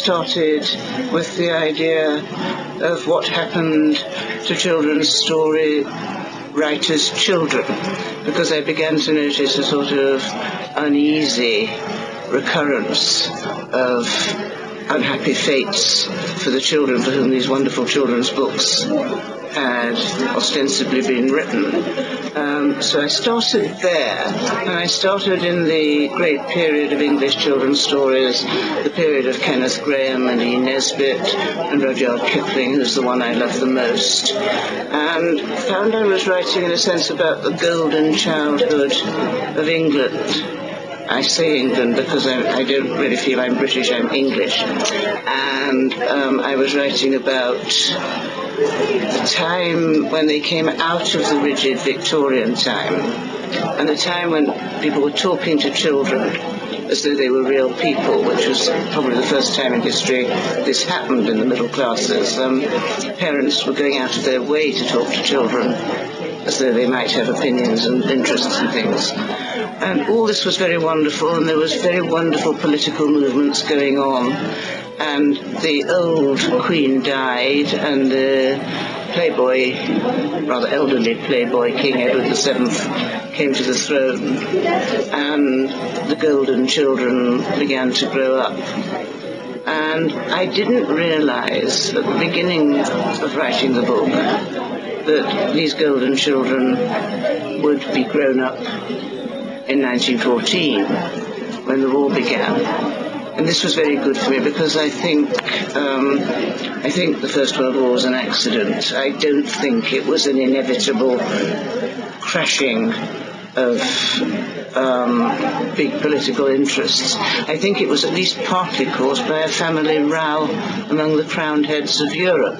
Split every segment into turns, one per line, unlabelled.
started with the idea of what happened to children's story writers' children, because I began to notice a sort of uneasy recurrence of unhappy fates for the children for whom these wonderful children's books had ostensibly been written. So I started there, and I started in the great period of English children's stories, the period of Kenneth Grahame and E. Nesbit and Rudyard Kipling, who's the one I love the most, and found I was writing in a sense about the golden childhood of England. I say England because I don't really feel I'm British, I'm English. And I was writing about the time when they came out of the rigid Victorian time, and the time when people were talking to children as though they were real people, which was probably the first time in history this happened in the middle classes. Parents were going out of their way to talk to children as though they might have opinions and interests and things. And all this was very wonderful, and there was very wonderful political movements going on. And the old Queen died, and the playboy, rather elderly playboy, King Edward VII, came to the throne, and the golden children began to grow up. And I didn't realize at the beginning of writing the book that these golden children would be grown up in 1914 when the war began. And this was very good for me because I think the First World War was an accident. I don't think it was an inevitable crashing of big political interests. I think it was at least partly caused by a family row among the crowned heads of Europe.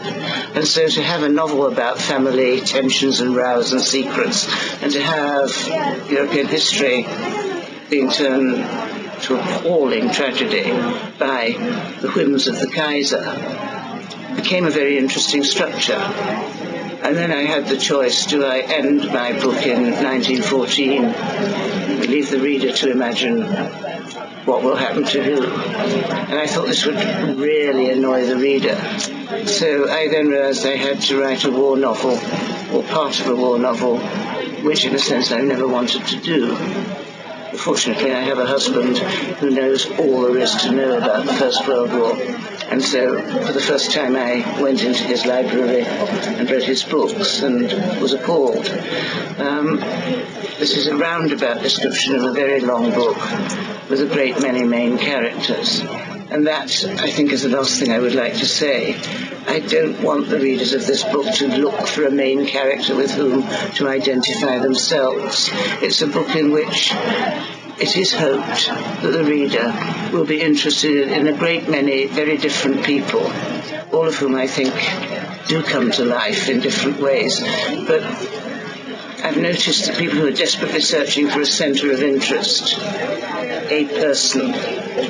And so to have a novel about family tensions and rows and secrets, and to have European history being turned to appalling tragedy by the whims of the Kaiser, became a very interesting structure. And then I had the choice, do I end my book in 1914, leave the reader to imagine what will happen to who? And I thought this would really annoy the reader. So I then realized I had to write a war novel, or part of a war novel, which in a sense I never wanted to do. Fortunately, I have a husband who knows all there is to know about the First World War. And so, for the first time, I went into his library and read his books and was appalled. This is a roundabout description of a very long book with a great many main characters. And that, I think, is the last thing I would like to say. I don't want the readers of this book to look for a main character with whom to identify themselves. It's a book in which it is hoped that the reader will be interested in a great many very different people, all of whom I think do come to life in different ways. But I've noticed that people who are desperately searching for a centre of interest, a person,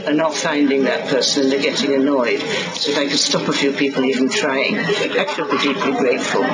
are not finding that person, and they're getting annoyed. So if I could stop a few people even trying, I should be deeply grateful.